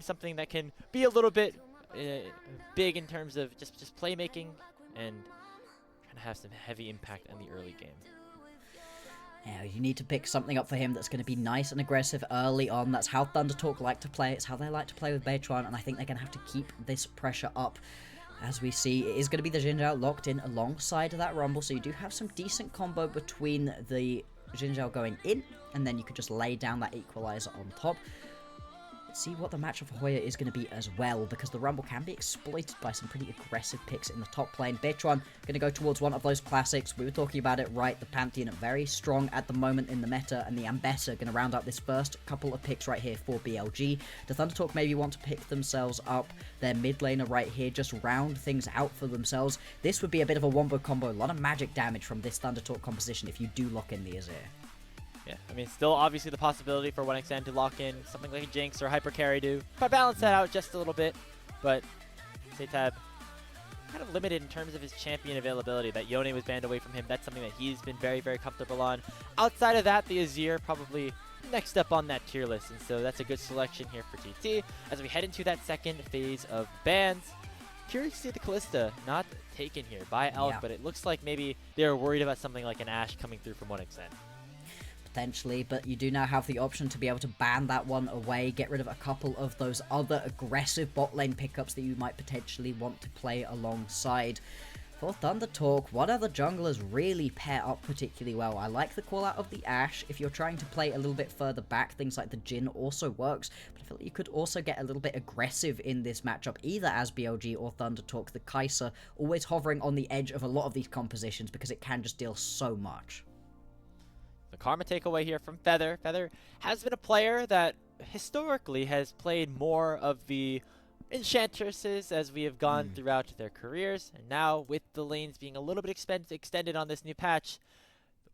something that can be a little bit big in terms of just playmaking and trying to have some heavy impact in the early game. Yeah, you need to pick something up for him that's going to be nice and aggressive early on. That's how ThunderTalk like to play. It's how they like to play with Beichuan, and I think they're going to have to keep this pressure up. As we see, it is going to be the Jinzhao locked in alongside that Rumble, so you do have some decent combo between the Jinzhao going in, and then you could just lay down that equalizer on top. Let's see what the matchup for Hoya is going to be as well, because the Rumble can be exploited by some pretty aggressive picks in the top lane. Beichuan going to go towards one of those classics. We were talking about it, right? The Pantheon very strong at the moment in the meta, and the Ambessa going to round up this first couple of picks right here for BLG. The ThunderTalk maybe want to pick themselves up their mid laner right here, just round things out for themselves. This would be a bit of a wombo combo, a lot of magic damage from this ThunderTalk composition if you do lock in the Azir. Yeah, I mean, still obviously the possibility for 1xN to lock in something like a Jinx or Hyper Carry to balance that out just a little bit, but SeTab kind of limited in terms of his champion availability. That Yone was banned away from him. That's something that he's been very, very comfortable on. Outside of that, the Azir probably next up on that tier list, and so that's a good selection here for TT as we head into that second phase of bans. Curious to see the Kalista not taken here by Elk, but it looks like maybe they're worried about something like an Ashe coming through from 1xN. Potentially, but you do now have the option to be able to ban that one away, get rid of a couple of those other aggressive bot lane pickups that you might potentially want to play alongside. For ThunderTalk, what other junglers really pair up particularly well? I like the call out of the Ashe. If you're trying to play a little bit further back, things like the Jhin also works, but I feel like you could also get a little bit aggressive in this matchup, either as BLG or ThunderTalk. The Kai'Sa always hovering on the edge of a lot of these compositions because it can just deal so much. The Karma takeaway here from Feather. Feather has been a player that historically has played more of the Enchantresses as we have gone throughout their careers. And now with the lanes being a little bit extended on this new patch,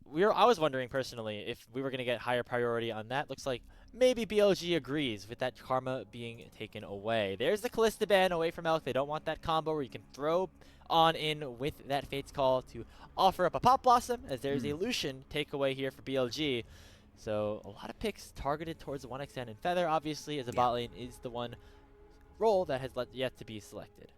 I was wondering personally if we were going to get higher priority on that. Looks like maybe BLG agrees with that Karma being taken away. There's the Kalista ban away from Elk. They don't want that combo where you can throw on in with that Fate's Call to offer up a Pop Blossom, as there's a Lucian takeaway here for BLG. So a lot of picks targeted towards the 1xN, and Feather obviously as a bot lane is the one role that has yet to be selected.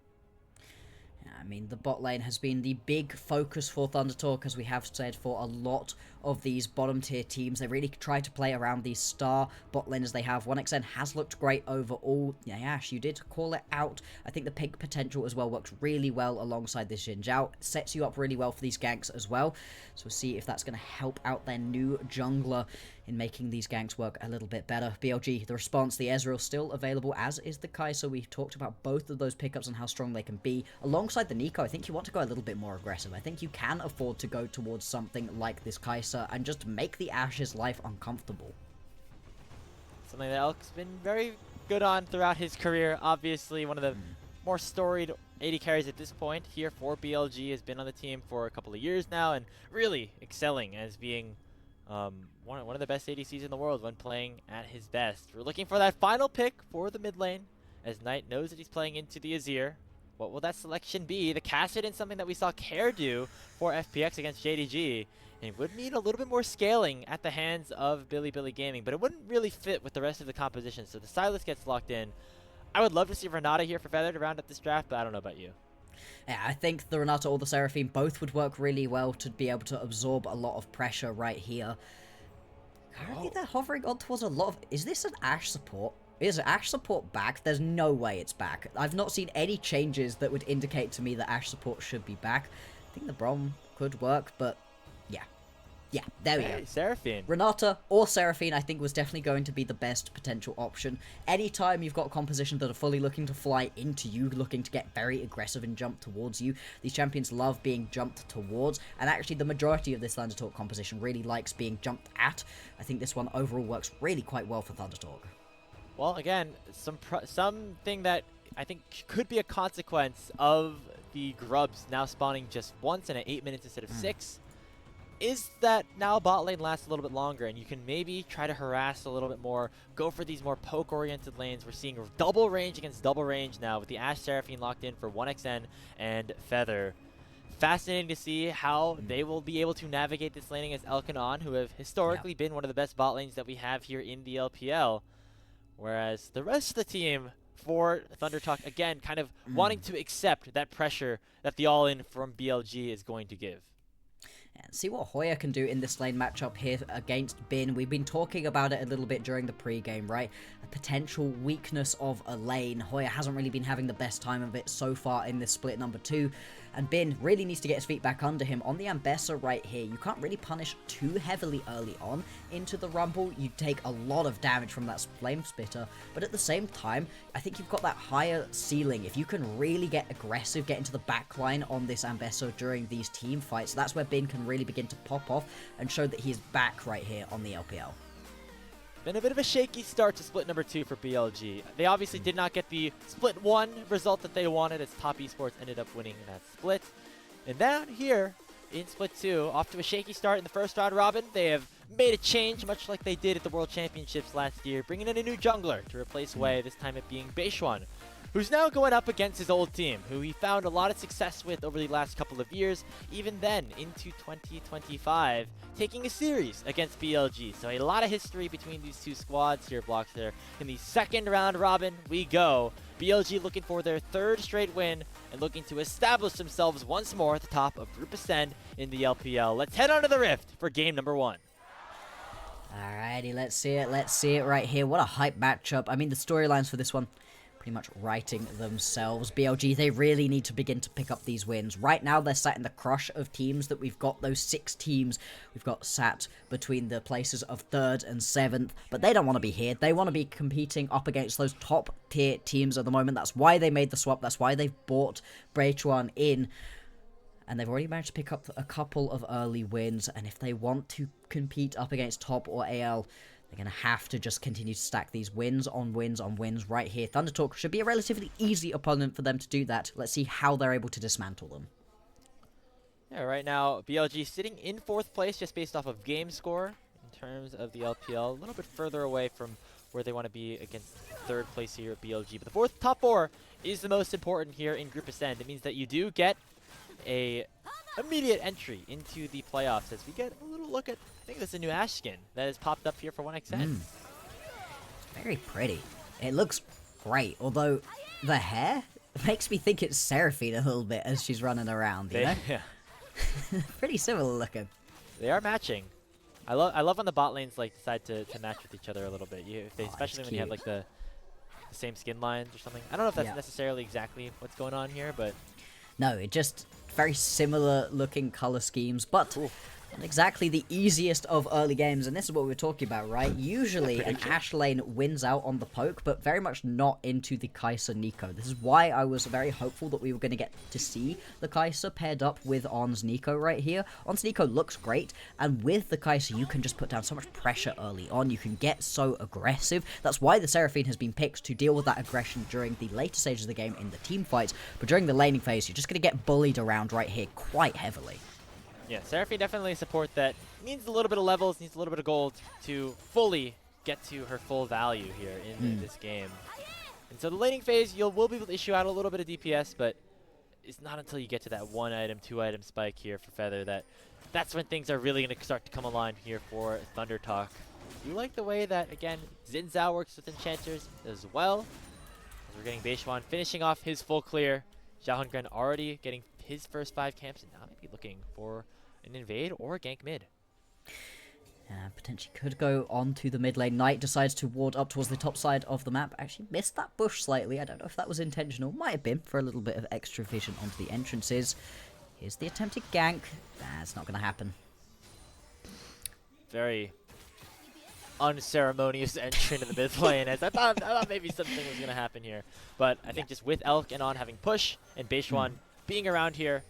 I mean, the bot lane has been the big focus for ThunderTalk, as we have said, for a lot of these bottom tier teams. They really try to play around these star bot laners they have. 1xN has looked great overall. Yeah, Ash, you did call it out. I think the pick potential as well works really well alongside this Jinzhao. Sets you up really well for these ganks as well. So we'll see if that's going to help out their new jungler in making these ganks work a little bit better. BLG, the response, the Ezreal still available, as is the Kai'Sa. We've talked about both of those pickups and how strong they can be. Alongside the Nico, I think you want to go a little bit more aggressive. I think you can afford to go towards something like this Kai'Sa and just make the Ashe's life uncomfortable. Something that Elk's been very good on throughout his career. Obviously, one of the more storied AD carries at this point here for BLG, has been on the team for a couple of years now and really excelling as being one of the best ADCs in the world when playing at his best. We're looking for that final pick for the mid lane, as Knight knows that he's playing into the Azir. What will that selection be? The Cassid in something that we saw Care do for FPX against JDG. And it would mean a little bit more scaling at the hands of Bilibili Gaming, but it wouldn't really fit with the rest of the composition. So the Sylas gets locked in. I would love to see Renata here for Feather to round up this draft, but I don't know about you. Yeah, I think the Renata or the Seraphine both would work really well to be able to absorb a lot of pressure right here. Currently they're hovering on towards a lot of... Is this an Ashe support? Is Ashe support back? There's no way it's back. I've not seen any changes that would indicate to me that Ashe support should be back. I think the Brom could work, but yeah. Yeah, there we go. Seraphine. Renata or Seraphine, I think, was definitely going to be the best potential option. Anytime you've got compositions that are fully looking to fly into you, looking to get very aggressive and jump towards you, these champions love being jumped towards, and actually the majority of this ThunderTalk composition really likes being jumped at. I think this one overall works really quite well for ThunderTalk. Well, again, something that I think could be a consequence of the Grubs now spawning just once and at 8 minutes instead of 6 is that now bot lane lasts a little bit longer, and you can maybe try to harass a little bit more, go for these more poke-oriented lanes. We're seeing double range against double range now with the Ashe Seraphine locked in for 1xN and Feather. Fascinating to see how they will be able to navigate this laning as Elk and On, who have historically been one of the best bot lanes that we have here in the LPL. whereas the rest of the team for ThunderTalk, again, kind of wanting to accept that pressure that the all-in from BLG is going to give. And see what Hoya can do in this lane matchup here against Bin. We've been talking about it a little bit during the pre-game, right? A potential weakness of a lane. Hoya hasn't really been having the best time of it so far in this split number 2. And Bin really needs to get his feet back under him. On the Ambessa right here, you can't really punish too heavily early on into the Rumble. You take a lot of damage from that Flame Spitter. But at the same time, I think you've got that higher ceiling. If you can really get aggressive, get into the backline on this Ambessa during these team fights, that's where Bin can really begin to pop off and show that he's back right here on the LPL. Been a bit of a shaky start to split number 2 for BLG. They obviously did not get the split 1 result that they wanted, as Top Esports ended up winning that split. And down here in split 2, off to a shaky start in the first round robin, they have made a change, much like they did at the World Championships last year, bringing in a new jungler to replace Wei, this time it being Beichuan, who's now going up against his old team, who he found a lot of success with over the last couple of years, even then into 2025, taking a series against BLG. So a lot of history between these two squads here, Bloxxer. In the second round robin, we go. BLG looking for their 3rd straight win and looking to establish themselves once more at the top of Group Ascend in the LPL. Let's head on to the Rift for game number 1. Alrighty, let's see it. Let's see it right here. What a hype matchup. I mean, the storylines for this one pretty much writing themselves. BLG, they really need to begin to pick up these wins. Right now, they're sat in the crush of teams that we've got, those 6 teams we've got sat between the places of 3rd and 7th, but they don't want to be here. They want to be competing up against those top tier teams at the moment. That's why they made the swap. That's why they've bought Beichuan in. And they've already managed to pick up a couple of early wins. And if they want to compete up against top or AL, they're going to have to just continue to stack these wins on wins on wins right here. ThunderTalk should be a relatively easy opponent for them to do that. Let's see how they're able to dismantle them. Yeah, right now, BLG sitting in 4th place just based off of game score in terms of the LPL. A little bit further away from where they want to be against 3rd place here at BLG. But the top 4 is the most important here in Group Ascend. It means that you do get a immediate entry into the playoffs as we get a little look at, I think there's a new Ashe skin that has popped up here for 1xN. Very pretty. It looks great, although the hair makes me think it's Seraphine a little bit as she's running around, you know? Yeah. Pretty similar looking. They are matching. I love when the bot lanes like decide to match with each other a little bit. Especially when you have like the same skin lines or something. I don't know if that's necessarily exactly what's going on here, but no, it just very similar looking color schemes, but not exactly the easiest of early games, and this is what we were talking about, right? Usually an Ashe lane wins out on the poke, but very much not into the Kai'Sa Neeko. This is why I was very hopeful that we were going to get to see the Kai'Sa paired up with On's Neeko right here. On's Neeko looks great, and with the Kai'Sa you can just put down so much pressure early on. You can get so aggressive. That's why the Seraphine has been picked to deal with that aggression during the later stages of the game in the team fights, but during the laning phase you're just going to get bullied around right here quite heavily. Yeah, Seraphine definitely a support that needs a little bit of levels, needs a little bit of gold to fully get to her full value here in this game. And so the laning phase, will be able to issue out a little bit of DPS, but it's not until you get to that 1 item, 2 item spike here for Feather that's when things are really going to start to come alive here for ThunderTalk. You like the way that, again, Xin Zhao works with Enchanters as well. As we're getting Beichuan finishing off his full clear. Xiao Hongren already getting his first 5 camps, and now maybe looking for an invade or a gank mid. Potentially could go on to the mid lane. Knight decides to ward up towards the top side of the map. Actually missed that bush slightly. I don't know if that was intentional. Might have been for a little bit of extra vision onto the entrances. Here's the attempted gank. That's not going to happen. Very unceremonious entry into the mid lane, as I thought maybe something was going to happen here. But I think just with Elk and On having push and Beichuan being around here,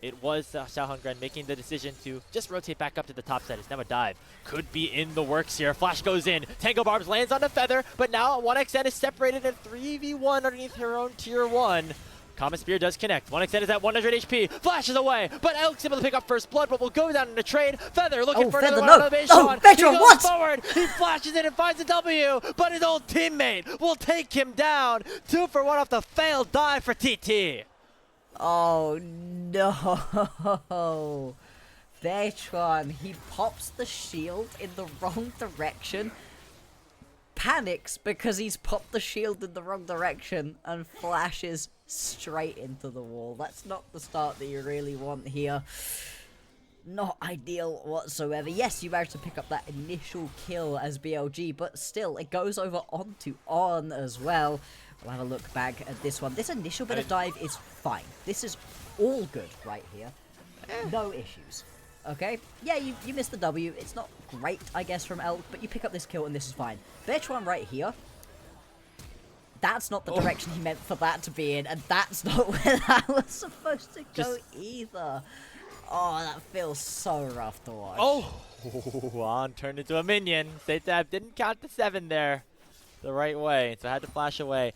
it was Xiao Hongren making the decision to just rotate back up to the top side. It's now a dive. Could be in the works here. Flash goes in. Tango Barbs lands on the Feather, but now 1xN is separated in 3v1 underneath her own tier 1. Comet Spear does connect. 1xN is at 100 HP. Flashes away, but Elk's able to pick up first blood, but will go down in a trade. Feather looking for another one on the Beichuan. He goes forward. He flashes in and finds a W, but his old teammate will take him down. 2 for 1 off the failed dive for TT. Oh no! Beichuan, he pops the shield in the wrong direction. panics because he's popped the shield in the wrong direction and flashes straight into the wall. That's not the start that you really want here. Not ideal whatsoever. Yes, you managed to pick up that initial kill as BLG, but still, it goes over onto On as well. We'll have a look back at this one. This initial bit of dive is fine. This is all good right here. No issues. Okay? Yeah, you missed the W. It's not great, I guess, from Elk, but you pick up this kill and this is fine. Beichuan right here. That's not the direction he meant for that to be in, and that's not where that was supposed to go either. Oh, that feels so rough to watch. Oh, On turned into a minion. SeTab didn't count the 7 there the right way, so I had to flash away.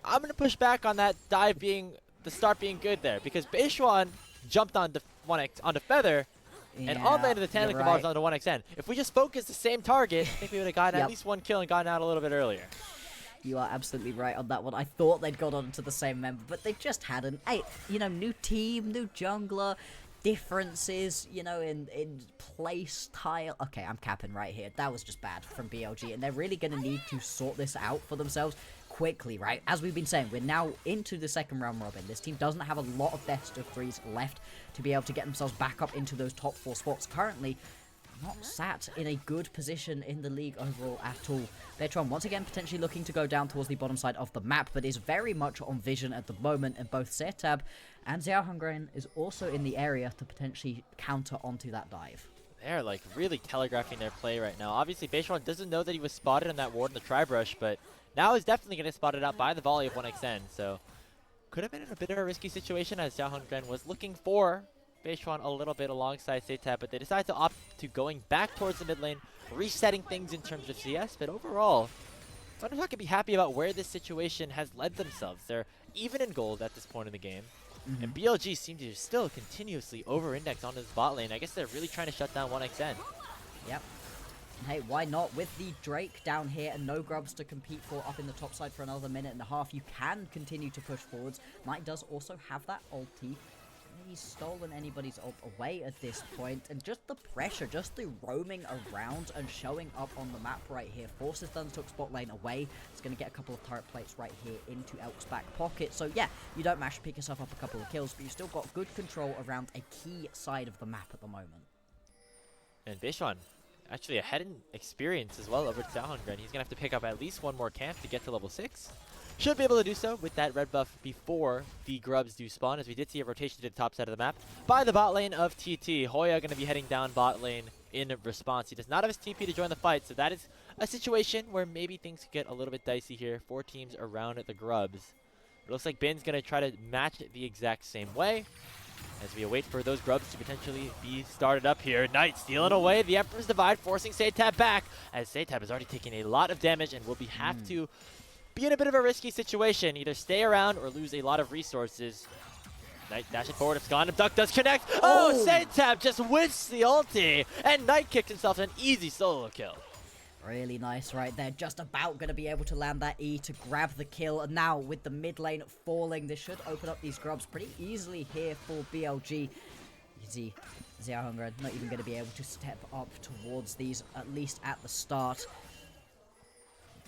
I'm going to push back on that dive being, the start being good there, because Beichuan jumped onto Feather, and On landed the Tandem Kebabs onto 1xN. If we just focused the same target, I think we would have gotten at least one kill and gotten out a little bit earlier. You are absolutely right on that one. I thought they'd got onto the same member, but they just hadn't. Hey, you know, new team, new jungler, differences, you know, in play style. Okay, I'm capping right here. That was just bad from BLG, and they're really going to need to sort this out for themselves quickly, right? As we've been saying, we're now into the second round robin. This team doesn't have a lot of best of 3s left to be able to get themselves back up into those top 4 spots. Currently, not sat in a good position in the league overall at all. Beichuan once again potentially looking to go down towards the bottom side of the map, but is very much on vision at the moment, and both SeTab and Xiaohongren is also in the area to potentially counter onto that dive. They're like really telegraphing their play right now. Obviously, Beichuan doesn't know that he was spotted in that ward in the tri-brush, but now he's definitely going to get spotted out by the volley of 1xN, so could have been in a bit of a risky situation as Xiaohongren was looking for Beichuan a little bit alongside SeTab, but they decided to opt to going back towards the mid lane, resetting things in terms of CS, but overall, ThunderTalk can be happy about where this situation has led themselves. They're even in gold at this point in the game, and BLG seem to still continuously over-index on this bot lane. I guess they're really trying to shut down 1xN. Yep. Hey, why not? With the Drake down here and no grubs to compete for up in the top side for another minute and a half, you can continue to push forwards. Knight does also have that ulti. He's stolen anybody's ult away at this point, and just the pressure, just the roaming around and showing up on the map right here forces ThunderTalk spot lane away. It's going to get a couple of turret plates right here into Elk's back pocket. So yeah, you don't mash, pick yourself up a couple of kills, but you've still got good control around a key side of the map at the moment. And Beichuan actually ahead in experience as well over to Xiaohongren. He's going to have to pick up at least one more camp to get to level 6. Should be able to do so with that red buff before the grubs do spawn, as we did see a rotation to the top side of the map by the bot lane of TT. Hoya going to be heading down bot lane in response. He does not have his TP to join the fight, so that is a situation where maybe things could get a little bit dicey here. 4 teams around the grubs. It looks like Bin's going to try to match it the exact same way as we await for those grubs to potentially be started up here. Knight stealing away the Emperor's Divide, forcing SeTab back, as SeTab is already taking a lot of damage and will have to be in a bit of a risky situation. Either stay around or lose a lot of resources. Knight dashing forward. If Gone Duck does connect. Oh, SeTab just whiffs the ulti, and Knight kicked himself an easy solo kill. Really nice right there. Just about going to be able to land that E to grab the kill. And now with the mid lane falling, this should open up these grubs pretty easily here for BLG. You can see Xiaohongren not even going to be able to step up towards these, at least at the start.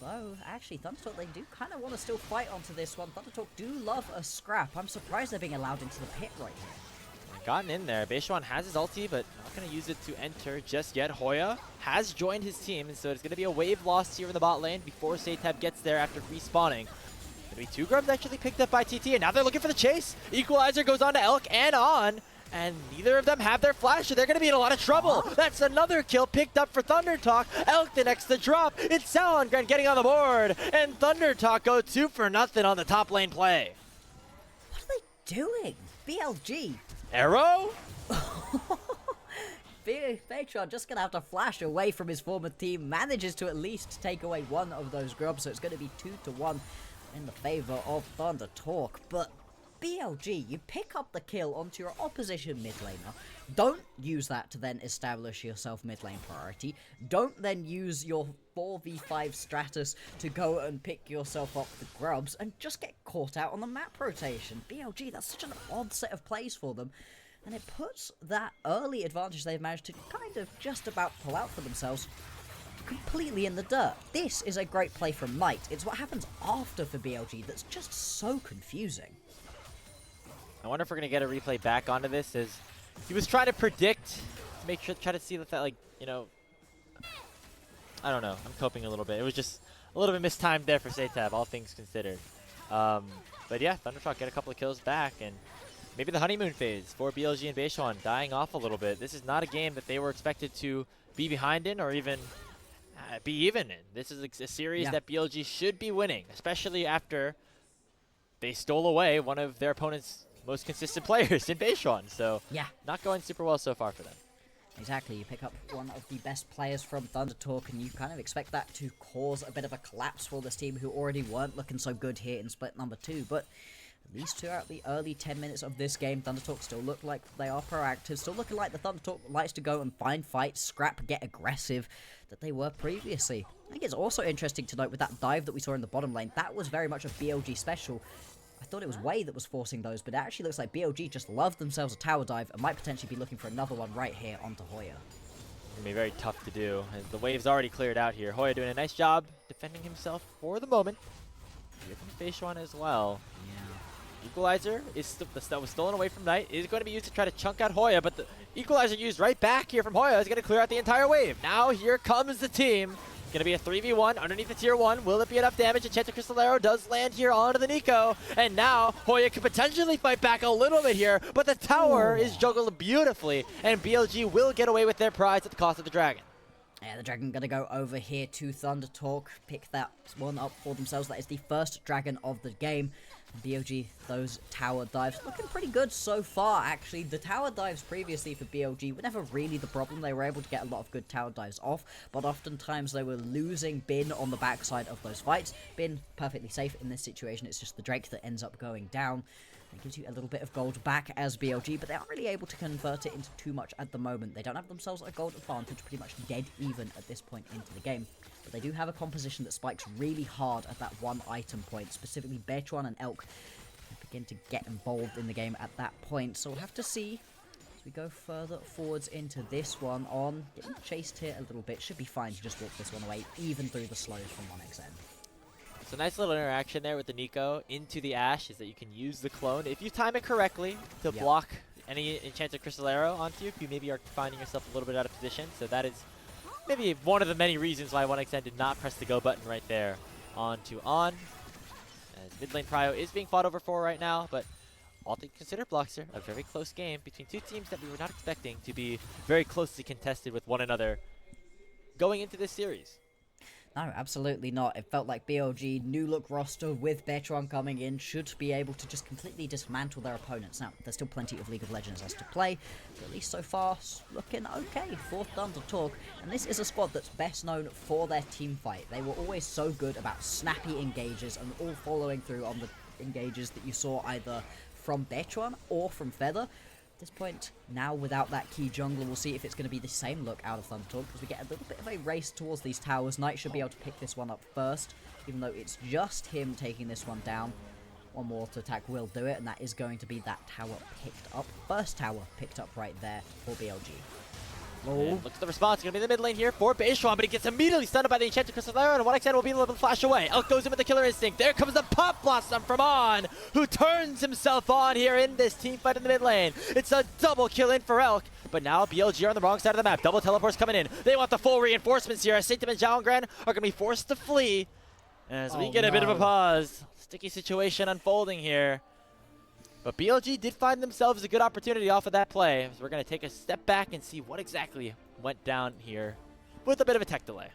Though, actually, ThunderTalk, they do kind of want to still fight onto this one. ThunderTalk do love a scrap. I'm surprised they're being allowed into the pit right here. Gotten in there. Beichuan has his ulti, but not going to use it to enter just yet. Hoya has joined his team, and so it's going to be a wave lost here in the bot lane before SeTab gets there after respawning. Going to be 2 grubs actually picked up by TT, and now they're looking for the chase. Equalizer goes on to Elk and On. And neither of them have their flash, so they're going to be in a lot of trouble. That's another kill picked up for ThunderTalk. Elk the next to drop. It's Xiaohongren getting on the board. And ThunderTalk go 2 for nothing on the top lane play. What are they doing? BLG. Arrow? Beichuan just going to have to flash away from his former team. Manages to at least take away one of those grubs, so it's going to be 2-1 in the favor of ThunderTalk. But BLG, you pick up the kill onto your opposition mid laner. Don't use that to then establish yourself mid lane priority. Don't then use your 4v5 Stratus to go and pick yourself up the grubs and just get caught out on the map rotation. BLG, that's such an odd set of plays for them. And it puts that early advantage they've managed to kind of just about pull out for themselves completely in the dirt. This is a great play from Knight. It's what happens after for BLG that's just so confusing. I wonder if we're going to get a replay back onto this, as he was trying to predict, try to see that, like, you know, I don't know. I'm coping a little bit. It was just a little bit mistimed there for SeTab, all things considered. But yeah, ThunderTalk get a couple of kills back, and maybe the honeymoon phase for BLG and Beichuan dying off a little bit. This is not a game that they were expected to be behind in or even be even in. This is a series that BLG should be winning, especially after they stole away one of their opponent's most consistent players in Beichuan. So not going super well so far for them. Exactly, you pick up one of the best players from ThunderTalk, and you kind of expect that to cause a bit of a collapse for this team who already weren't looking so good here in split number 2, but at least throughout the early 10 minutes of this game, ThunderTalk still look like they are proactive, still looking like the ThunderTalk likes to go and find fights, scrap, get aggressive, that they were previously. I think it's also interesting to note with that dive that we saw in the bottom lane, that was very much a BLG special. I thought it was Wei that was forcing those, but it actually looks like BLG just loved themselves a tower dive and might potentially be looking for another one right here onto Hoya. It's going to be very tough to do, as the wave's already cleared out here. Hoya doing a nice job defending himself for the moment. Giving Beichuan as well. Yeah. Equalizer that was stolen away from Knight is going to be used to try to chunk out Hoya, but the Equalizer used right back here from Hoya is going to clear out the entire wave. Now here comes the team. Going to be a 3v1 underneath the tier 1. Will it be enough damage? Enchanted Crystal Arrow does land here onto the Nico. And now Hoya could potentially fight back a little bit here, but the tower is juggled beautifully, and BLG will get away with their prize at the cost of the dragon. Yeah, the dragon going to go over here to ThunderTalk, pick that one up for themselves. That is the first dragon of the game. BLG, those tower dives looking pretty good so far, actually. The tower dives previously for BLG were never really the problem. They were able to get a lot of good tower dives off, but oftentimes they were losing Bin on the backside of those fights. Bin perfectly safe in this situation. It's just the Drake that ends up going down. It gives you a little bit of gold back as BLG, but they aren't really able to convert it into too much at the moment. They don't have themselves a gold advantage, pretty much dead even at this point into the game. But they do have a composition that spikes really hard at that one item point, specifically Beichuan and Elk begin to get involved in the game at that point. So we'll have to see as we go further forwards into this one on getting chased here a little bit. Should be fine to just walk this one away, even through the slows from 1xN. So nice little interaction there with the Nico into the Ash is that you can use the clone, if you time it correctly, to block any Enchanted Crystal Arrow onto you if you maybe are finding yourself a little bit out of position. So that is maybe one of the many reasons why 1xN did not press the go button right there onto On. As mid lane prio is being fought over for right now, but all things considered, Bloxxer, a very close game between two teams that we were not expecting to be very closely contested with one another going into this series. No, absolutely not. It felt like BLG, new look roster with Beichuan coming in, should be able to just completely dismantle their opponents. Now, there's still plenty of League of Legends as to play, but at least so far, looking okay for ThunderTalk. And this is a squad that's best known for their team fight. They were always so good about snappy engages and all following through on the engages that you saw either from Beichuan or from Feather. At this point, now without that key jungler, we'll see if it's going to be the same look out of ThunderTalk, because we get a little bit of a race towards these towers. Knight should be able to pick this one up first, even though it's just him taking this one down. One more to attack will do it, and that is going to be that tower picked up. First tower picked up right there for BLG. Looks at the response. Going to be in the mid lane here for Beichuan, but he gets immediately stunned by the Enchanted Crystal Arrow, and 1xN will be able to flash away. Elk goes in with the Killer Instinct. There comes the Pop Blossom from On, who turns himself on here in this team fight in the mid lane. It's a double kill in for Elk, but now BLG are on the wrong side of the map. Double teleports coming in. They want the full reinforcements here, as SeTab and Zhaongran are going to be forced to flee. As we get a bit of a pause. Sticky situation unfolding here. But BLG did find themselves a good opportunity off of that play. So we're going to take a step back and see what exactly went down here with a bit of a tech delay.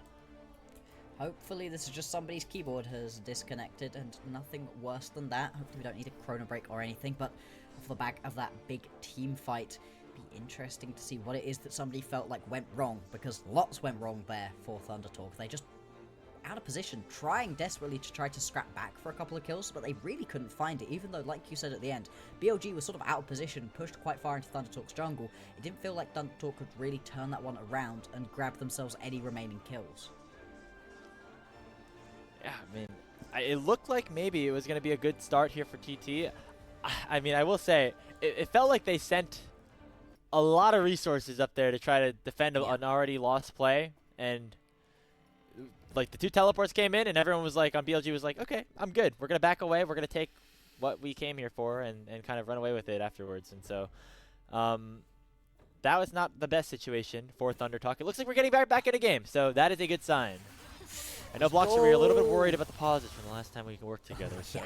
Hopefully this is just somebody's keyboard has disconnected and nothing worse than that. Hopefully we don't need a chrono break or anything, but off the back of that big team fight, it'd be interesting to see what it is that somebody felt like went wrong, because lots went wrong there for ThunderTalk. They just out of position, trying desperately to try to scrap back for a couple of kills, but they really couldn't find it, even though, like you said at the end, BLG was sort of out of position, pushed quite far into ThunderTalk's jungle. It didn't feel like ThunderTalk could really turn that one around and grab themselves any remaining kills. Yeah, I mean, it looked like maybe it was going to be a good start here for TT. I mean, I will say, it felt like they sent a lot of resources up there to try to defend an already lost play, and like the 2 teleports came in, and everyone was like, on BLG was like, okay, I'm good. We're gonna back away. We're gonna take what we came here for and kind of run away with it afterwards. And so, that was not the best situation for ThunderTalk. It looks like we're getting back in a game, so that is a good sign. I know Bloxxer, we were a little bit worried about the pauses from the last time we worked together, so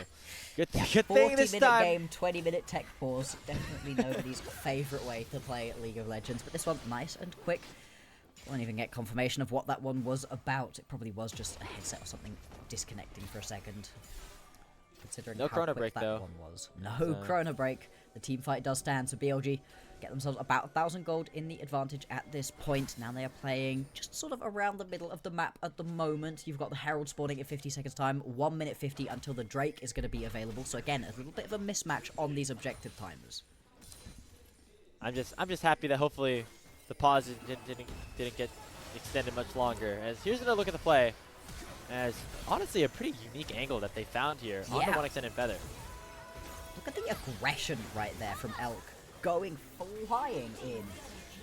good thing this time. 40-minute game, 20-minute tech pause. Definitely nobody's favourite way to play League of Legends, but this one, nice and quick. Won't even get confirmation of what that one was about. It probably was just a headset or something disconnecting for a second. Considering no how chrono quick break, that though. one was. No chrono break. The team fight does stand, so BLG get themselves about 1,000 gold in the advantage at this point. Now they are playing just sort of around the middle of the map at the moment. You've got the Herald spawning at 50 seconds time, 1 minute 50 until the Drake is going to be available. So again, a little bit of a mismatch on these objective timers. I'm just happy that hopefully the pause didn't get extended much longer. As here's another look at the play. As honestly a pretty unique angle that they found here on the 1xN and Feather. Look at the aggression right there from Elk, going flying in.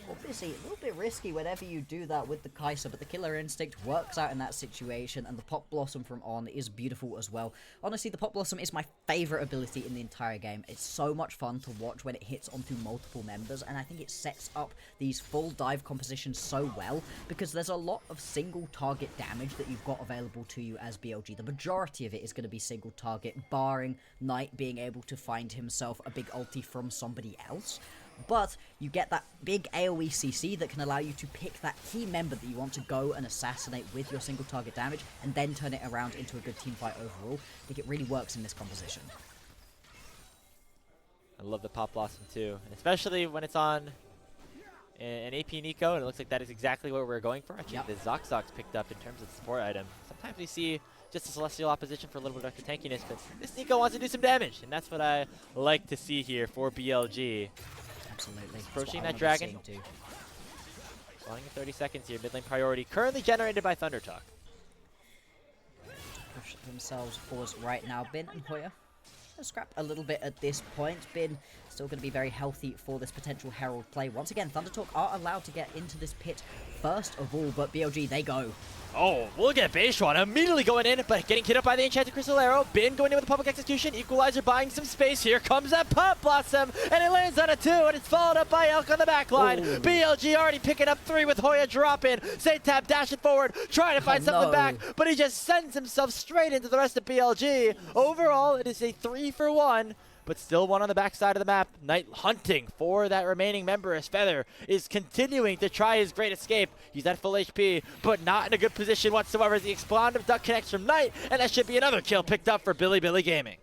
Obviously, a little bit risky whenever you do that with the Kai'Sa, but the Killer Instinct works out in that situation, and the Pop Blossom from On is beautiful as well. Honestly, the Pop Blossom is my favourite ability in the entire game. It's so much fun to watch when it hits onto multiple members, and I think it sets up these full dive compositions so well, because there's a lot of single target damage that you've got available to you as BLG. The majority of it is going to be single target, barring Knight being able to find himself a big ulti from somebody else. But you get that big AoE CC that can allow you to pick that key member that you want to go and assassinate with your single target damage, and then turn it around into a good team fight overall. I think it really works in this composition. I love the Pop Blossom too, especially when it's on an AP Nico, and it looks like that is exactly what we're going for. Actually, the Zox picked up in terms of the support item. Sometimes we see just a Celestial opposition for a little bit of extra tankiness, but this Nico wants to do some damage, and that's what I like to see here for BLG. Absolutely. Approaching that dragon. Spawning in 30 seconds here. Mid lane priority currently generated by ThunderTalk. Push themselves forwards right now. Bin and Hoya scrap a little bit at this point. Bin still going to be very healthy for this potential Herald play. Once again, ThunderTalk are allowed to get into this pit first of all, but BLG, they go. Oh, we'll get Beichuan immediately going in, but getting hit up by the Enchanted Crystal Arrow. Bin going in with the public execution. Equalizer buying some space. Here comes that Pop Blossom, and it lands on a 2, and it's followed up by Elk on the back line. BLG already picking up 3 with Hoya dropping. SeTab dashing forward, trying to find something back, but he just sends himself straight into the rest of BLG. Overall, it is a 3-for-1. But still one on the backside of the map. Knight hunting for that remaining member as Feather is continuing to try his great escape. He's at full HP, but not in a good position whatsoever as the Explosive Duck connects from Knight, and that should be another kill picked up for Bilibili Gaming.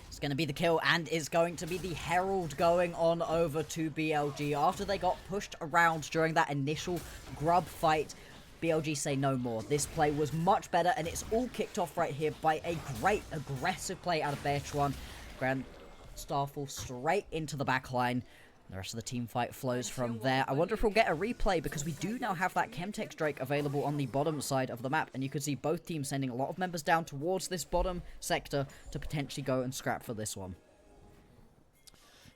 It's going to be the kill, and it's going to be the Herald going on over to BLG. After they got pushed around during that initial grub fight, BLG say no more. This play was much better, and it's all kicked off right here by a great aggressive play out of Beichuan. Grand Starfall straight into the back line. The rest of the team fight flows from there. I wonder if we'll get a replay, because we do now have that Chemtex Drake available on the bottom side of the map, and you could see both teams sending a lot of members down towards this bottom sector to potentially go and scrap for this one.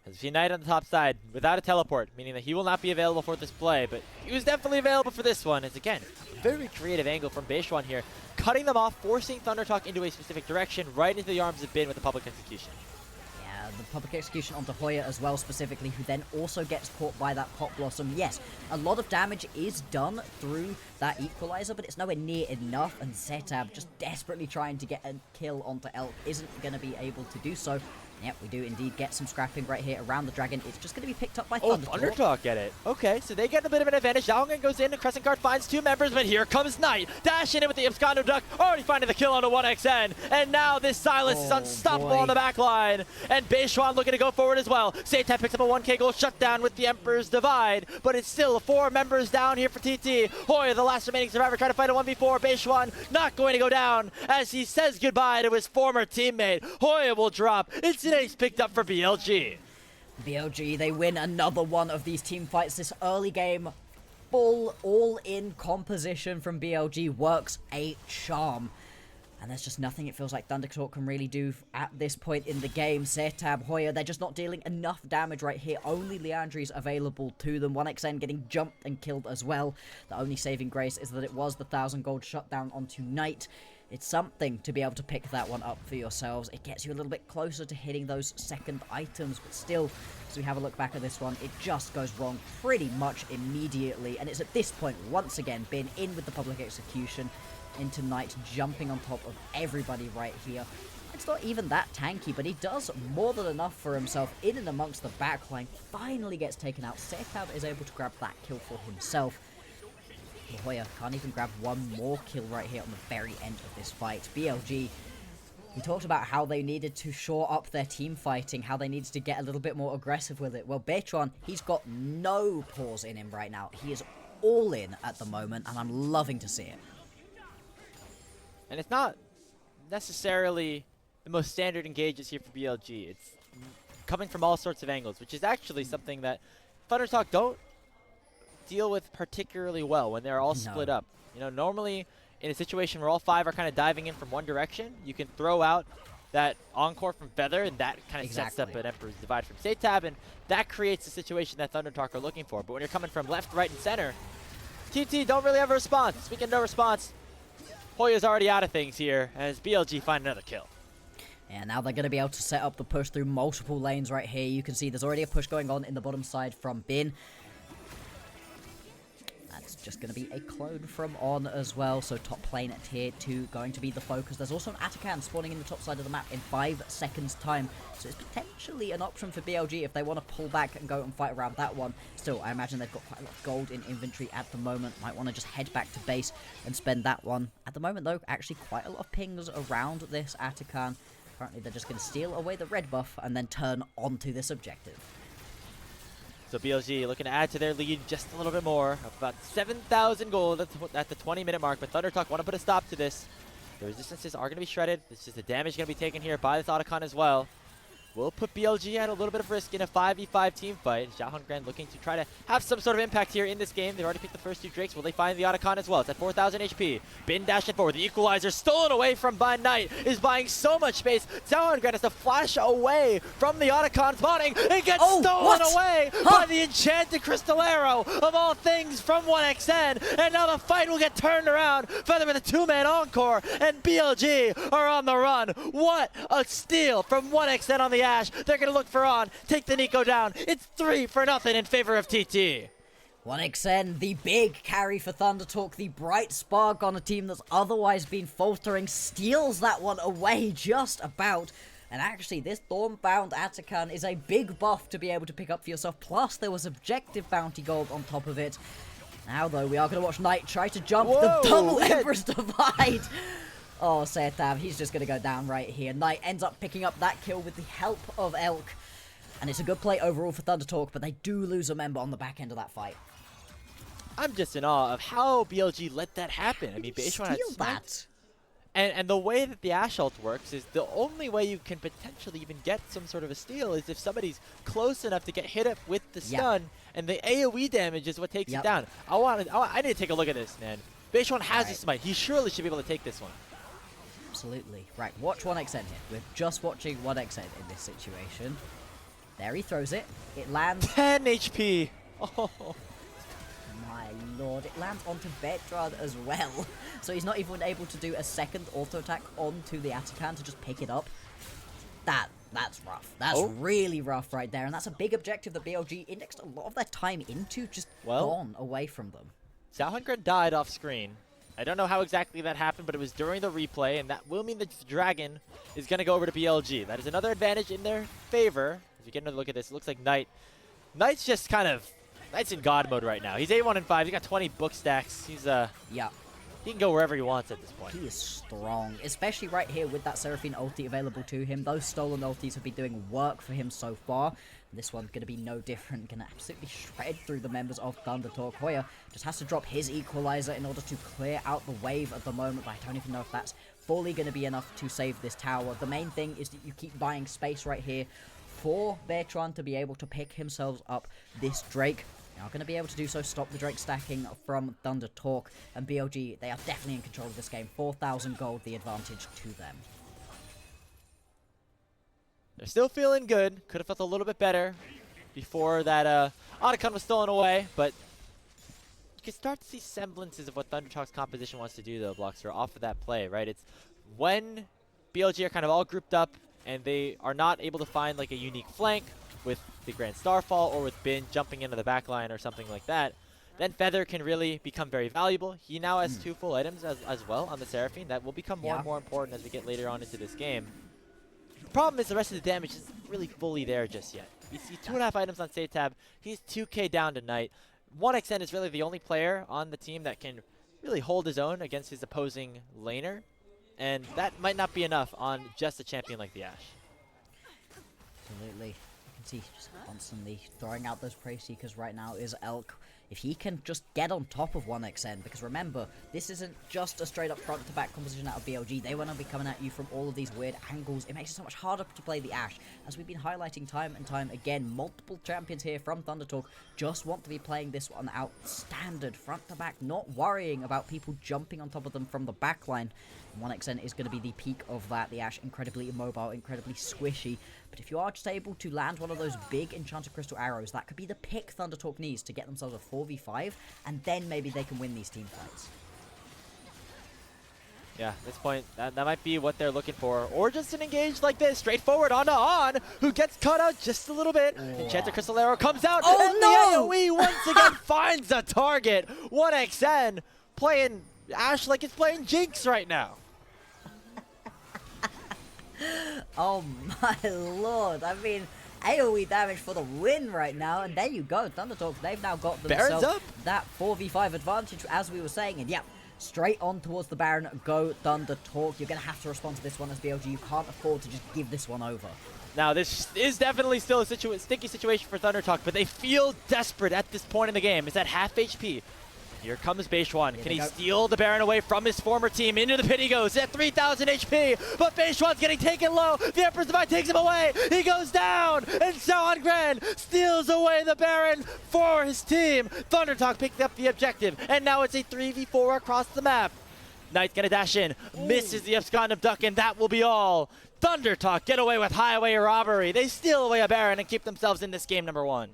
As we see Knight on the top side without a teleport, meaning that he will not be available for this play, but he was definitely available for this one. As again, a very creative angle from Beichuan here, cutting them off, forcing ThunderTalk into a specific direction, right into the arms of Bin with the public execution. The public execution onto Hoya as well, specifically, who then also gets caught by that Pop Blossom. Yes, a lot of damage is done through that equalizer, but it's nowhere near enough, and SeTab just desperately trying to get a kill onto Elk isn't going to be able to do so. Yep, we do indeed get some scrapping right here around the dragon. It's just going to be picked up by ThunderTalk. Oh, ThunderTalk get it. Okay, so they get a bit of an advantage. Xiaogan goes in, and Crescent Guard finds 2 members, but here comes Knight. Dashing in with the Abscondo Duck, already finding the kill on a 1xN. And now this Silas is unstoppable on the back line. And Beichuan looking to go forward as well. SeTab picks up a 1k gold shutdown with the Emperor's Divide, but it's still 4 members down here for TT. Hoya, the last remaining survivor, trying to fight a 1v4. Beichuan not going to go down as he says goodbye to his former teammate. Hoya will drop. It's an ace picked up for BLG. BLG, they win another one of these team fights. This early game, full all-in composition from BLG works a charm. And there's just nothing it feels like ThunderTalk can really do at this point in the game. SeTab, Hoya, they're just not dealing enough damage right here. Only Leandri's available to them. 1xN getting jumped and killed as well. The only saving grace is that it was the 1,000 gold shutdown onto Knight. It's something to be able to pick that one up for yourselves. It gets you a little bit closer to hitting those second items, but still, as we have a look back at this one, it just goes wrong pretty much immediately. And it's at this point, once again, been in with the public execution into Knight, jumping on top of everybody right here. It's not even that tanky, but he does more than enough for himself in and amongst the backline. Finally gets taken out. SeTab is able to grab that kill for himself. Hoya can't even grab one more kill right here on the very end of this fight. BLG, we talked about how they needed to shore up their team fighting, how they needed to get a little bit more aggressive with it. Well, Beichuan, he's got no pause in him right now. He is all in at the moment, and I'm loving to see it. And it's not necessarily the most standard engages here for BLG. It's coming from all sorts of angles, which is actually something that ThunderTalk don't deal with particularly well when they're all split up. You know, normally in a situation where all 5 are kind of diving in from one direction, you can throw out that encore from Feather, and that kind of sets up an Emperor's Divide from SeTab, and that creates the situation that ThunderTalk are looking for. But when you're coming from left, right, and center, TT don't really have a response. Speaking of no response, Hoya's already out of things here as BLG find another kill. And now they're going to be able to set up the push through multiple lanes right here. You can see there's already a push going on in the bottom side from Bin. That's just going to be a clone from On as well. So top lane at tier 2 going to be the focus. There's also an Atakan spawning in the top side of the map in 5 seconds time. So it's potentially an option for BLG if they want to pull back and go and fight around that one. Still, I imagine they've got quite a lot of gold in inventory at the moment. Might want to just head back to base and spend that one. At the moment though, actually quite a lot of pings around this Atakan. Currently they're just going to steal away the red buff and then turn onto this objective. So BLG looking to add to their lead just a little bit more. About 7,000 gold at the 20-minute mark, but ThunderTalk want to put a stop to this. The resistances are going to be shredded. This is the damage going to be taken here by this Otacon as well. Will put BLG at a little bit of risk in a 5v5 team fight. Xiaohongren looking to try to have some sort of impact here in this game. They've already picked the first 2 Drakes. Will they find the Otacon as well? It's at 4,000 HP. Bin dashing forward. The equalizer stolen away from by Knight is buying so much space. Xiaohongren has to flash away from the Otacon spawning. It gets stolen away by the enchanted Crystal Arrow of all things from 1xN. And now the fight will get turned around. Feather with a 2-man encore. And BLG are on the run. What a steal from 1xN on the Ash. They're going to look for On, take the Nico down. It's 3-0 in favor of TT. 1xN, the big carry for ThunderTalk, the bright spark on a team that's otherwise been faltering, steals that one away just about. And actually, this Thornbound Atakan is a big buff to be able to pick up for yourself. Plus, there was objective bounty gold on top of it. Now, though, we are going to watch Knight try to jump the double Emperor's Divide. Oh, SeTab, he's just going to go down right here. Knight ends up picking up that kill with the help of Elk. And it's a good play overall for ThunderTalk, but they do lose a member on the back end of that fight. I'm just in awe of how BLG let that happen. I mean, Beichuan had that. And the way that the Ash ult works is the only way you can potentially even get some sort of a steal is if somebody's close enough to get hit up with the stun, and the AoE damage is what takes it down. I need to take a look at this, man. Beichuan has his smite. He surely should be able to take this one. Absolutely. Right, watch 1xN here. We're just watching 1xN in this situation. There he throws it. It lands. 10 HP. Oh. My lord. It lands onto Beichuan as well. So he's not even able to do a second auto attack onto the Atakan to just pick it up. That's rough. That's really rough right there. And that's a big objective that BLG indexed a lot of their time into, just gone away from them. Xiaohongren died off screen. I don't know how exactly that happened, but it was during the replay, and that will mean that the Dragon is going to go over to BLG. That is another advantage in their favor. As we get another look at this, it looks like Knight's just kind of, Knight's in God mode right now. He's 8-1-5. He's got 20 book stacks. He's he can go wherever he wants at this point. He is strong, especially right here with that Seraphine ulti available to him. Those stolen ultis have been doing work for him so far. This one's going to be no different. Going to absolutely shred through the members of ThunderTalk. Hoya just has to drop his equalizer in order to clear out the wave at the moment. But I don't even know if that's fully going to be enough to save this tower. The main thing is that you keep buying space right here for Beichuan to be able to pick himself up this Drake. Now going to be able to do so, stop the Drake stacking from ThunderTalk, and BLG, they are definitely in control of this game. 4,000 gold, the advantage to them. They're still feeling good. Could have felt a little bit better before that Otacon was stolen away, but you can start to see semblances of what ThunderTalk's composition wants to do, though, Bloxxer, off of that play, right? It's when BLG are kind of all grouped up and they are not able to find like a unique flank with the Grand Starfall or with Bin jumping into the backline or something like that, then Feather can really become very valuable. He now has 2 full items as well on the Seraphine. That will become more and more important as we get later on into this game. The problem is the rest of the damage isn't really fully there just yet. You see 2.5 items on SeTab. He's 2k down tonight. 1xN is really the only player on the team that can really hold his own against his opposing laner. And that might not be enough on just a champion like the Ashe. Absolutely. You can see just constantly throwing out those Prey Seekers right now is Elk. If he can just get on top of 1xN, because remember, this isn't just a straight up front to back composition out of BLG. They want to be coming at you from all of these weird angles. It makes it so much harder to play the Ashe. As we've been highlighting time and time again, multiple champions here from ThunderTalk just want to be playing this one out standard, front to back, not worrying about people jumping on top of them from the backline. 1xN is going to be the peak of that. The Ashe incredibly immobile, incredibly squishy. But if you are just able to land one of those big Enchanted Crystal arrows, that could be the pick ThunderTalk needs to get themselves a 4v5, and then maybe they can win these team fights. Yeah, at this point, that might be what they're looking for. Or just an engage like this, straightforward on, who gets cut out just a little bit. Enchanted Crystal Arrow comes out, and no! the AoE once again finds a target. 1xN playing Ashe like it's playing Jinx right now. Oh my lord, I mean, AoE damage for the win right now, and there you go, ThunderTalk, they've now got themselves that 4v5 advantage, as we were saying, and yeah, straight on towards the Baron, go ThunderTalk. You're going to have to respond to this one as BLG, you can't afford to just give this one over. Now, this is definitely still a sticky situation for ThunderTalk, but they feel desperate at this point in the game. It's at half HP. Here comes Beichuan. Can he steal the Baron away from his former team? Into the pit he goes at 3,000 HP, but Beichuan's getting taken low. The Emperor's Divine takes him away. He goes down, and Xiao Gran steals away the Baron for his team. ThunderTalk picked up the objective, and now it's a 3v4 across the map. Knight's gonna dash in, misses the abscond abduct, and that will be all. ThunderTalk get away with highway robbery. They steal away a Baron and keep themselves in this game number 1.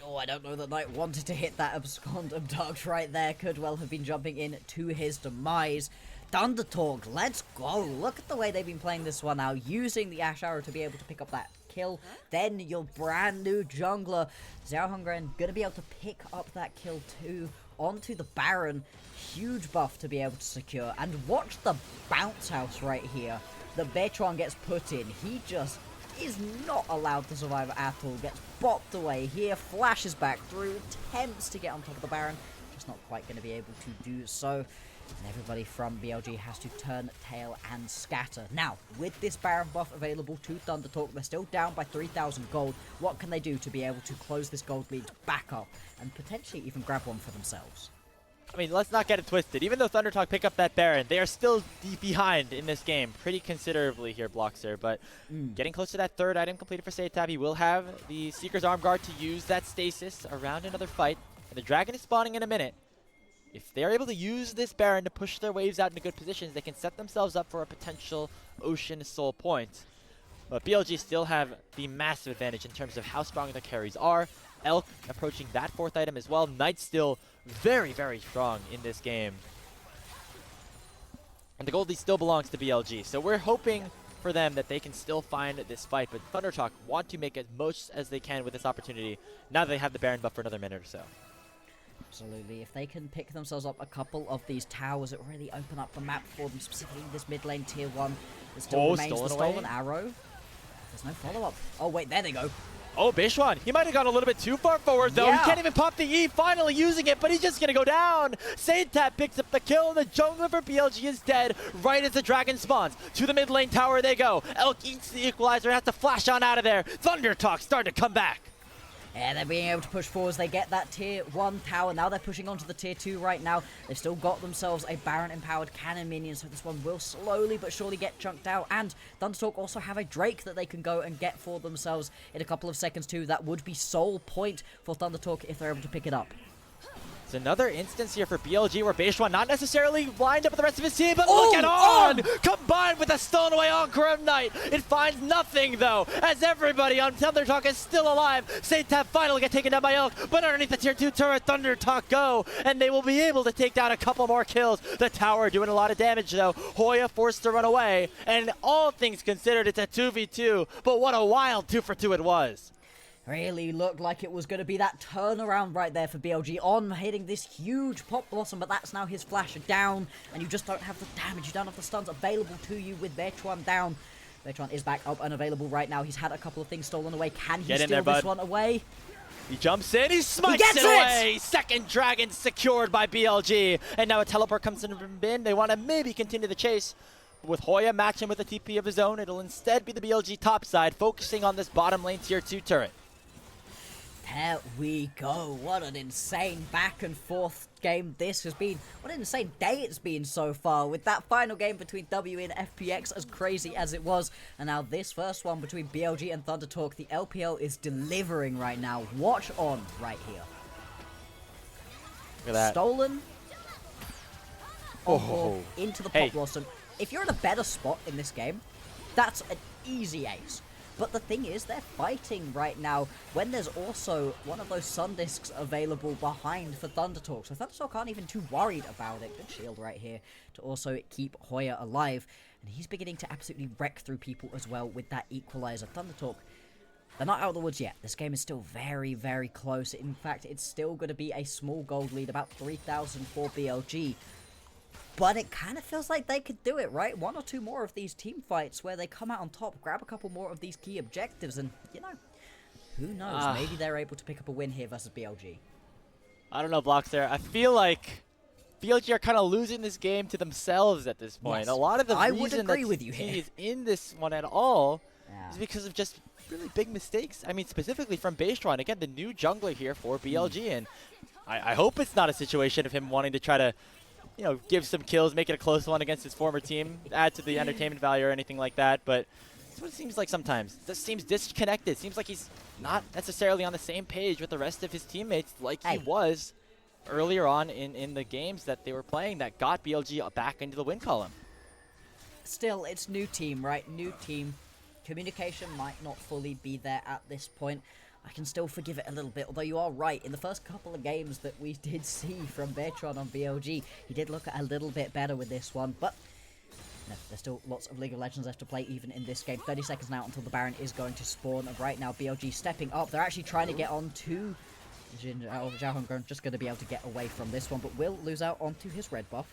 Oh, I don't know that Knight wanted to hit that abscond abduct right there. Could well have been jumping in to his demise. ThunderTalk, let's go. Look at the way they've been playing this one now, using the Ashe Arrow to be able to pick up that kill. Then your brand new jungler, Xiao Gran, gonna be able to pick up that kill too onto the Baron. Huge buff to be able to secure. And watch the bounce house right here. The Beichuan gets put in. He just is not allowed to survive at all. Gets bopped away here, flashes back through, attempts to get on top of the Baron, just not quite going to be able to do so. And everybody from BLG has to turn tail and scatter. Now, with this Baron buff available to ThunderTalk, they're still down by 3,000 gold. What can they do to be able to close this gold lead back up and potentially even grab one for themselves? I mean, let's not get it twisted. Even though ThunderTalk pick up that Baron, they are still deep behind in this game pretty considerably here, Bloxxer. But getting close to that 3rd item completed for SeTab, he will have the Seeker's Arm Guard to use that stasis around another fight. And the Dragon is spawning in a minute. If they're able to use this Baron to push their waves out into good positions, they can set themselves up for a potential Ocean Soul point. But BLG still have the massive advantage in terms of how strong their carries are. Elk approaching that 4th item as well. Knight still very, very strong in this game. And the gold lead still belongs to BLG. So we're hoping for them that they can still find this fight. But ThunderTalk want to make as much as they can with this opportunity now that they have the Baron buff for another minute or so. Absolutely. If they can pick themselves up a couple of these towers, it will really open up the map for them, specifically this mid lane tier 1. There still remains the stolen arrow. There's no follow-up. Oh, wait, there they go. Oh, Beichuan, he might have gone a little bit too far forward, though. Yeah. He can't even pop the E, finally using it, but he's just going to go down. SeTab picks up the kill, and the jungler for BLG is dead right as the Dragon spawns. To the mid lane tower they go. Elk eats the equalizer and has to flash on out of there. ThunderTalk starting to come back. Yeah, they're being able to push forwards. They get that tier 1 tower. Now they're pushing onto the tier 2 right now. They've still got themselves a Baron-empowered cannon minion, so this one will slowly but surely get chunked out. And ThunderTalk also have a Drake that they can go and get for themselves in a couple of seconds too. That would be sole point for ThunderTalk if they're able to pick it up. It's another instance here for BLG where Beichuan not necessarily lined up with the rest of his team, but look at On! Combined with a stolen away Encore Knight. It finds nothing though, as everybody on ThunderTalk is still alive. SeTab finally get taken down by Elk, but underneath the tier 2 turret, ThunderTalk go, and they will be able to take down a couple more kills. The tower doing a lot of damage though. Hoya forced to run away, and all things considered, it's a 2v2, but what a wild 2-for-2 it was. Really looked like it was going to be that turnaround right there for BLG. On hitting this huge Pop Blossom, but that's now his flash down, and you just don't have the damage, you don't have the stuns available to you with Beichuan down. Beichuan is back up and available right now. He's had a couple of things stolen away. Can he steal this one away? He jumps in, he smites it away! Second dragon secured by BLG, and now a teleport comes in from Bin. They want to maybe continue the chase. With Hoya matching with a TP of his own, it'll instead be the BLG top side, focusing on this bottom lane tier 2 turret. There we go. What an insane back and forth game this has been. What an insane day it's been so far, with that final game between W and FPX as crazy as it was. And now this first one between BLG and ThunderTalk. The LPL is delivering right now. Watch On right here. Look at that. Stolen. Into the Pop Blossom. If you're in a better spot in this game, that's an easy ace. But the thing is, they're fighting right now when there's also one of those Sun Discs available behind for ThunderTalk. So ThunderTalk aren't even too worried about it. Good shield right here to also keep Hoya alive. And he's beginning to absolutely wreck through people as well with that equalizer. ThunderTalk, they're not out of the woods yet. This game is still very, very close. In fact, it's still going to be a small gold lead, about 3,000 for BLG. But it kind of feels like they could do it, right? One or two more of these team fights where they come out on top, grab a couple more of these key objectives, and, you know, who knows? Maybe they're able to pick up a win here versus BLG. I don't know, Bloxxer. I feel like BLG are kind of losing this game to themselves at this point. Yes. A lot of the reason that he is in this one at all is because of just really big mistakes. I mean, specifically from Beichuan. Again, the new jungler here for BLG, and I hope it's not a situation of him wanting to try to, you know, give some kills, make it a close one against his former team, add to the entertainment value or anything like that. But that's what it seems like sometimes. This seems disconnected. Seems like he's not necessarily on the same page with the rest of his teammates like he was earlier on in the games that they were playing that got BLG back into the win column. Still, it's new team, right? New team. Communication might not fully be there at this point. I can still forgive it a little bit, although you are right. In the first couple of games that we did see from Beichuan on BLG, he did look a little bit better with this one, but no, there's still lots of League of Legends left to play even in this game. 30 seconds now until the Baron is going to spawn, and right now BLG stepping up. They're actually trying to get on to Zhao Hongren, just going to be able to get away from this one, but will lose out onto his red buff.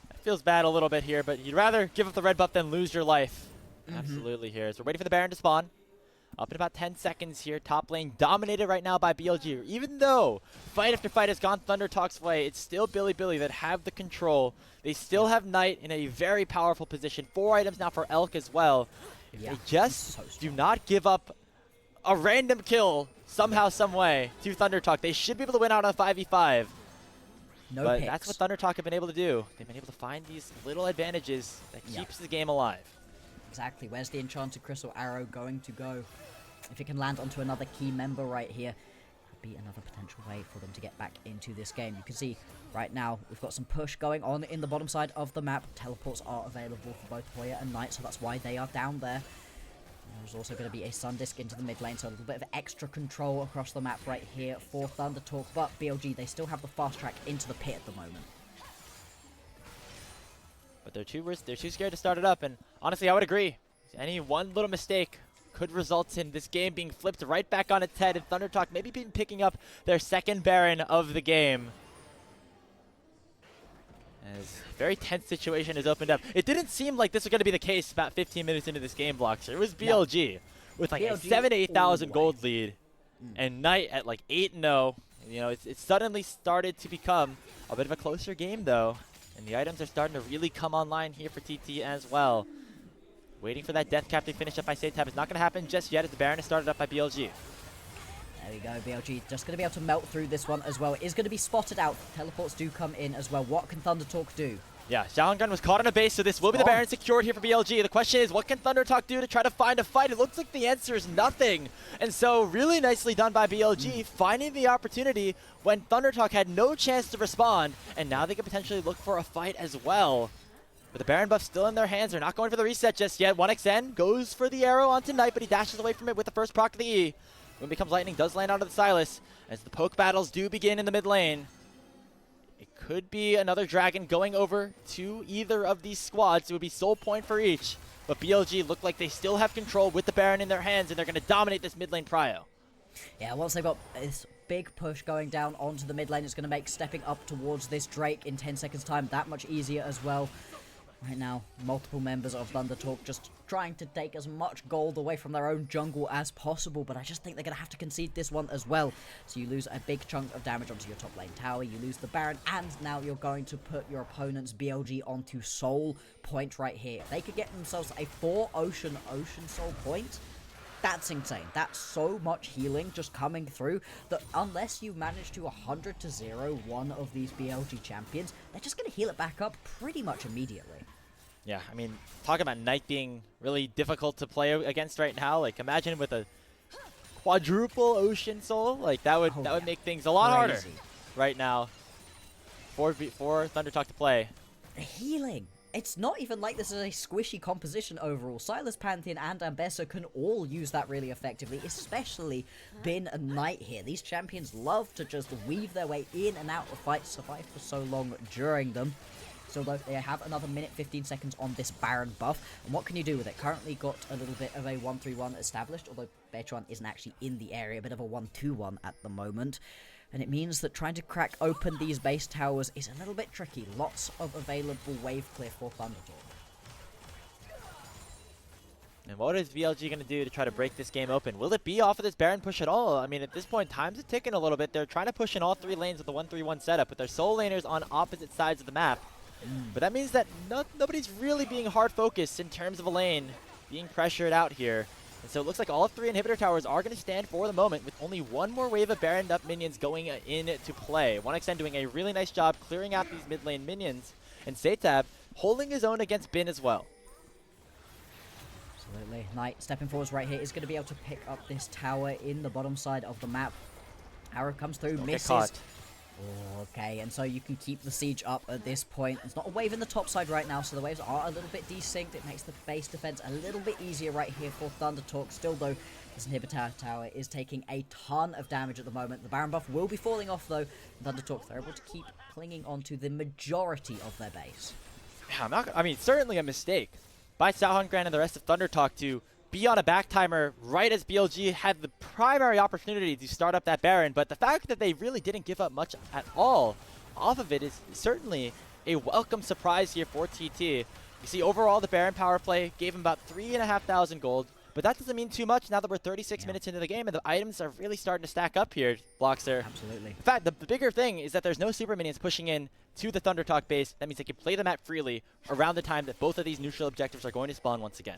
It feels bad a little bit here, but you'd rather give up the red buff than lose your life. Absolutely here. So we're waiting for the Baron to spawn. Up in about 10 seconds here. Top lane dominated right now by BLG. Even though fight after fight has gone ThunderTalk's way, it's still Bilibili that have the control. They still have Knight in a very powerful position. 4 items now for Elk as well. If they just do not give up a random kill somehow, some way to ThunderTalk, they should be able to win out on a 5v5. But that's what ThunderTalk have been able to do. They've been able to find these little advantages that keeps the game alive. Exactly. Where's the Enchanted Crystal Arrow going to go? If it can land onto another key member right here, that'd be another potential way for them to get back into this game. You can see right now we've got some push going on in the bottom side of the map. Teleports are available for both Hoya and Knight, so that's why they are down there. There's also going to be a Sun Disc into the mid lane, so a little bit of extra control across the map right here for ThunderTalk. But BLG, they still have the fast track into the pit at the moment. But they're too scared to start it up, and honestly, I would agree. Any one little mistake could result in this game being flipped right back on its head, and ThunderTalk maybe been picking up their second Baron of the game. As a very tense situation has opened up. It didn't seem like this was going to be the case about 15 minutes into this game, Bloxxer. It was BLG with like a 7,000 to 8,000 gold lead, and Knight at like 8-0. You know, it suddenly started to become a bit of a closer game though, and the items are starting to really come online here for TT as well. Waiting for that death cap to finish up by SeTab is not going to happen just yet as the Baron is started up by BLG. There we go, BLG just going to be able to melt through this one as well. It is going to be spotted out. Teleports do come in as well. What can ThunderTalk do? Yeah, Xiaohan was caught on a base, so this will be the Baron secured here for BLG. The question is, what can ThunderTalk do to try to find a fight? It looks like the answer is nothing. And so, really nicely done by BLG, finding the opportunity when ThunderTalk had no chance to respond, and now they can potentially look for a fight as well. But the Baron buff still in their hands. They're not going for the reset just yet. 1xN goes for the arrow onto Knight, but he dashes away from it with the first proc to the E. When becomes Lightning does land onto the Sylas, as the poke battles do begin in the mid lane. It could be another Dragon going over to either of these squads. It would be soul point for each. But BLG look like they still have control with the Baron in their hands, and they're going to dominate this mid lane prio. Yeah, once they've got this big push going down onto the mid lane, it's going to make stepping up towards this Drake in 10 seconds time that much easier as well. Right now, multiple members of ThunderTalk just trying to take as much gold away from their own jungle as possible, but I just think they're going to have to concede this one as well. So you lose a big chunk of damage onto your top lane tower, you lose the Baron, and now you're going to put your opponent's BLG onto soul point right here. If they could get themselves a 4 ocean soul point, that's insane. That's so much healing just coming through that unless you manage to 100-0 one of these BLG champions, they're just going to heal it back up pretty much immediately. Yeah, I mean, talk about Knight being really difficult to play against right now. Like, imagine with a quadruple Ocean Soul, like that would make things a lot harder right now for ThunderTalk to play. The healing. It's not even like this is a squishy composition overall. Sylas, Pantheon, and Ambessa can all use that really effectively, especially Bin and Knight here. These champions love to just weave their way in and out of fights, survive for so long during them. So though they have another minute 15 seconds on this Baron buff, and what can you do with it? Currently got a little bit of a 1-3-1 established, although Beichuan isn't actually in the area, a bit of a 1-2-1 at the moment. And it means that trying to crack open these base towers is a little bit tricky. Lots of available wave clear for ThunderTalk. And what is VLG going to do to try to break this game open? Will it be off of this Baron push at all? I mean, at this point, time's ticking a little bit. They're trying to push in all 3 lanes with the 1-3-1 setup, with their soul laners on opposite sides of the map. But that means that nobody's really being hard focused in terms of a lane being pressured out here. And so it looks like all 3 inhibitor towers are going to stand for the moment, with only one more wave of Baroned up minions going into play. 1xN doing a really nice job clearing out these mid lane minions, and SeTab holding his own against Bin as well. Absolutely. Knight stepping forwards right here is going to be able to pick up this tower in the bottom side of the map. Arrow comes through, misses. Okay, and so you can keep the siege up at this point. It's not a wave in the top side right now, so the waves are a little bit desynced. It makes the base defense a little bit easier right here for ThunderTalk. Still, though, this inhibitor tower is taking a ton of damage at the moment. The Baron buff will be falling off, though. ThunderTalk, they're able to keep clinging onto the majority of their base. I mean, certainly a mistake by Xiaohan and the rest of ThunderTalk to be on a back timer right as BLG had the primary opportunity to start up that Baron, but the fact that they really didn't give up much at all off of it is certainly a welcome surprise here for TT. You see, overall, the Baron power play gave him about 3,500 gold, but that doesn't mean too much now that we're 36 minutes into the game, and the items are really starting to stack up here, Bloxxer. Absolutely. In fact, the bigger thing is that there's no super minions pushing in to the ThunderTalk base. That means they can play the map freely around the time that both of these neutral objectives are going to spawn once again.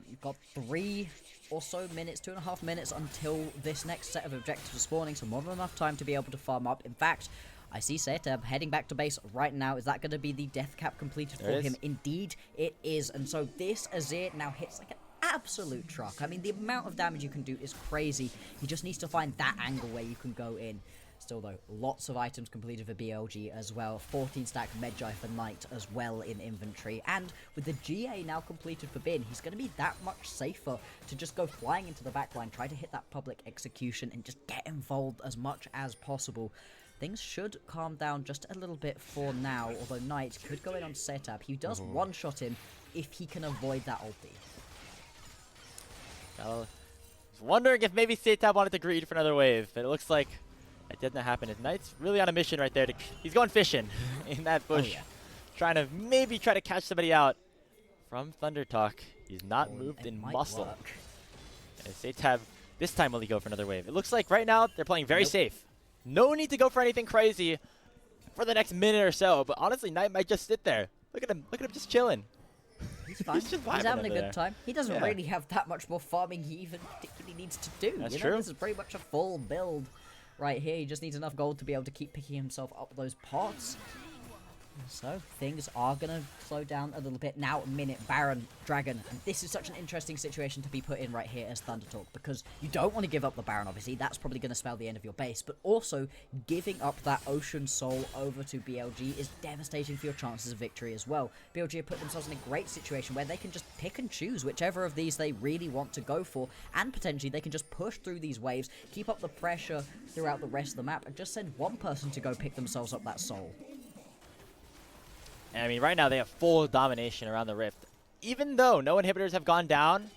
You've got 3 or so minutes, 2.5 minutes until this next set of objectives are spawning, so more than enough time to be able to farm up. In fact, I see SeTab heading back to base right now. Is that going to be the death cap completed for him? Indeed, it is. And so this Azir now hits like an absolute truck. I mean, the amount of damage you can do is crazy. He just needs to find that angle where you can go in. Still, though, lots of items completed for BLG as well. 14-stack Medjay for Knight as well in inventory. And with the GA now completed for Bin, he's going to be that much safer to just go flying into the backline, try to hit that public execution, and just get involved as much as possible. Things should calm down just a little bit for now, although Knight could go in on SeTab. He does one-shot him if he can avoid that ulti. I was wondering if maybe SeTab wanted to greed for another wave, but it looks like that didn't happen. Knight's really on a mission right there. He's going fishing in that bush, trying to maybe try to catch somebody out from ThunderTalk. He's not moved in muscle. And SeTab, this time will he go for another wave? It looks like right now they're playing very safe. No need to go for anything crazy for the next minute or so. But honestly, Knight might just sit there. Look at him just chilling. He's fine. He's just He's having a over good there. time. He doesn't Yeah. really have that much more farming he even particularly needs to do. That's you know, true. This is pretty much a full build right here. He just needs enough gold to be able to keep picking himself up those pots. So, things are going to slow down a little bit. Now, minute, Baron, Dragon. And this is such an interesting situation to be put in right here as ThunderTalk, because you don't want to give up the Baron, obviously. That's probably going to spell the end of your base. But also, giving up that Ocean Soul over to BLG is devastating for your chances of victory as well. BLG have put themselves in a great situation where they can just pick and choose whichever of these they really want to go for. And potentially, they can just push through these waves, keep up the pressure throughout the rest of the map, and just send one person to go pick themselves up that soul. And I mean, right now they have full domination around the Rift. Even though no inhibitors have gone down,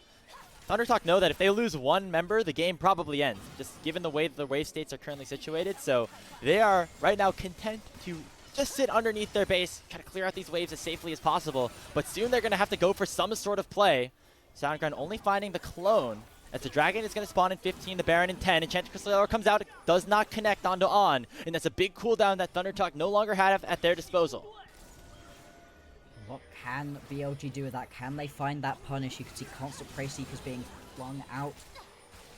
ThunderTalk know that if they lose one member, the game probably ends, just given the way the wave states are currently situated. So they are right now content to just sit underneath their base, try to clear out these waves as safely as possible. But soon they're going to have to go for some sort of play. Soundground only finding the clone, as the Dragon is going to spawn in 15, the Baron in 10. Enchanted Crystal Arrow comes out, it does not connect onto On, and that's a big cooldown that ThunderTalk no longer have at their disposal. What can BLG do with that? Can they find that punish? You can see constant Prey Seekers being flung out.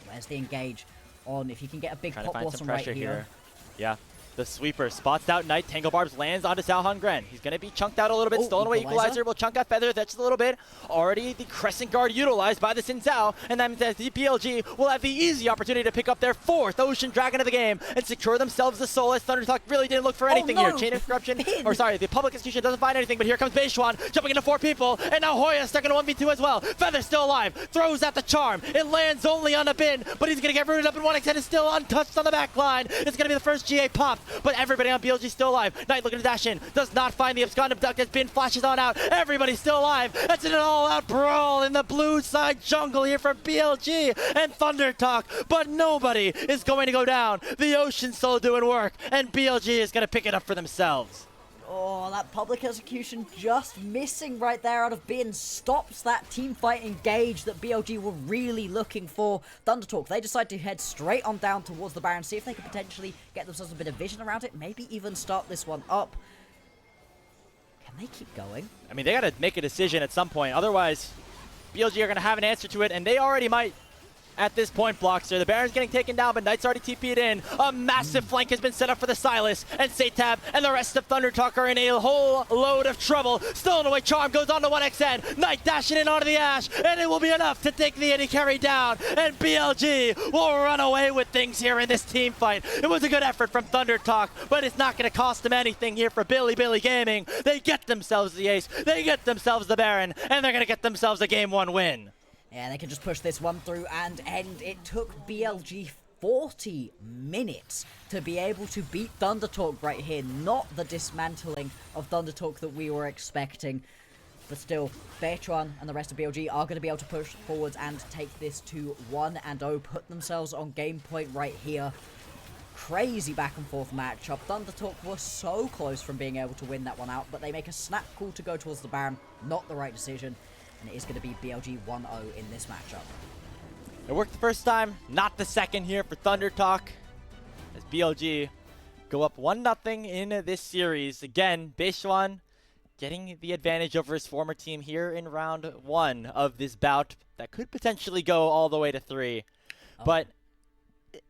Where's the engage? On, if you can get a big Trying to pop find some blossom right pressure here. here. Yeah. The sweeper spots out Knight. Tangle Barbs lands onto Salhan Gren. He's going to be chunked out a little bit. Oh, Stolen away Equalizer. Equalizer. Will chunk out Feather. That's just a little bit. Already the Crescent Guard utilized by the Xin Zhao. And that means that the PLG will have the easy opportunity to pick up their 4th Ocean Dragon of the game and secure themselves the soul, as ThunderTalk really didn't look for anything no. here. Chain of Corruption. Or sorry, the Public Execution doesn't find anything, but here comes Beichuan jumping into 4 people. And now Hoya stuck in a 1v2 as well. Feather still alive. Throws out the charm. It lands only on a bin, but he's going to get rooted up in 1x and is still untouched on the back line. It's going to be the first GA pop, but everybody on BLG still alive. Knight looking to dash in, does not find the abscond abduct as bin flashes on out. Everybody's still alive. It's an all-out brawl in the blue side jungle here from BLG and ThunderTalk, but nobody is going to go down. The Ocean Soul doing work, and BLG is going to pick it up for themselves. Oh, that public execution just missing right there out of bin stops that team fight engage that BLG were really looking for. ThunderTalk, they decide to head straight on down towards the Baron, see if they can potentially get themselves a bit of vision around it, maybe even start this one up. Can they keep going? I mean, they got to make a decision at some point. Otherwise, BLG are going to have an answer to it, and they already might. At this point, Bloxxer, the Baron's getting taken down, but Knight's already TP'd in. A massive flank has been set up for the Silas, and SeTab and the rest of ThunderTalk are in a whole load of trouble. Stolen away charm goes on to 1xN. Knight dashing in onto the Ash, and it will be enough to take the AD carry down, and BLG will run away with things here in this team fight. It was a good effort from ThunderTalk, but it's not going to cost them anything here for Bilibili Gaming. They get themselves the ace, they get themselves the Baron, and they're going to get themselves a Game 1 win. Yeah, they can just push this one through and end. It took BLG 40 minutes to be able to beat ThunderTalk right here. Not the dismantling of ThunderTalk that we were expecting. But still, Beichuan and the rest of BLG are going to be able to push forwards and take this to 1-0. Put themselves on game point right here. Crazy back and forth matchup. ThunderTalk were so close from being able to win that one out, but they make a snap call to go towards the Baron. Not the right decision. And it is going to be BLG 1-0 in this matchup. It worked the first time, not the second here for ThunderTalk, as BLG go up 1-0 in this series. Again, Beichuan getting the advantage over his former team here in round 1 of this bout that could potentially go all the way to 3. Oh. But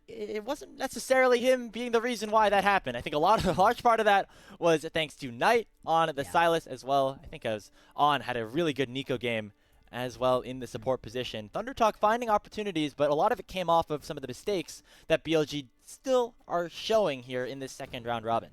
it wasn't necessarily him being the reason why that happened. I think a large part of that was thanks to Knight on the Silas as well. I think as On had a really good Nico game as well in the support position. ThunderTalk finding opportunities, but a lot of it came off of some of the mistakes that BLG still are showing here in this second round robin.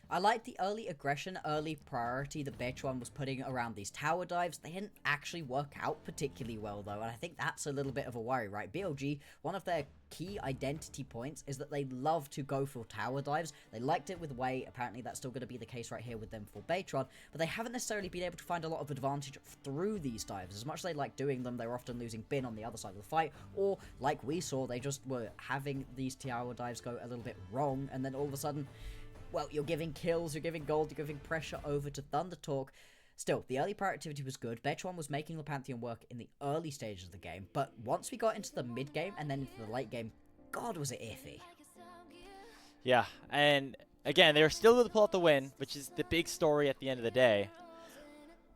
I like the early aggression, early priority that Beichuan was putting around these tower dives. They didn't actually work out particularly well, though, and I think that's a little bit of a worry, right? BLG, one of their key identity points is that they love to go for tower dives. They liked it with Wei. Apparently, that's still going to be the case right here with them for Beichuan, but they haven't necessarily been able to find a lot of advantage through these dives. As much as they like doing them, they were often losing bin on the other side of the fight, or, like we saw, they just were having these tower dives go a little bit wrong, and then all of a sudden, well, you're giving kills, you're giving gold, you're giving pressure over to ThunderTalk. Still, the early prior activity was good. Beichuan was making the Pantheon work in the early stages of the game, but once we got into the mid-game and then into the late game, God, was it iffy. Yeah, and again, they were still able to pull out the win, which is the big story at the end of the day.